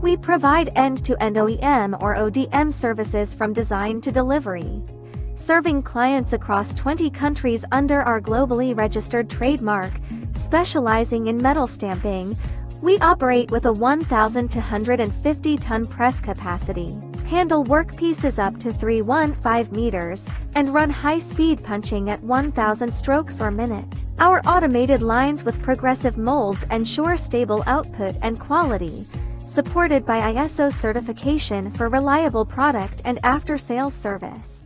We provide end-to-end OEM or ODM services from design to delivery, serving clients across 20 countries under our globally registered trademark. Specializing in metal stamping, we operate with a 1,250-ton press capacity, handle workpieces up to 315 meters, and run high-speed punching at 1,000 strokes per minute. Our automated lines with progressive molds ensure stable output and quality, supported by ISO certification for reliable product and after-sales service.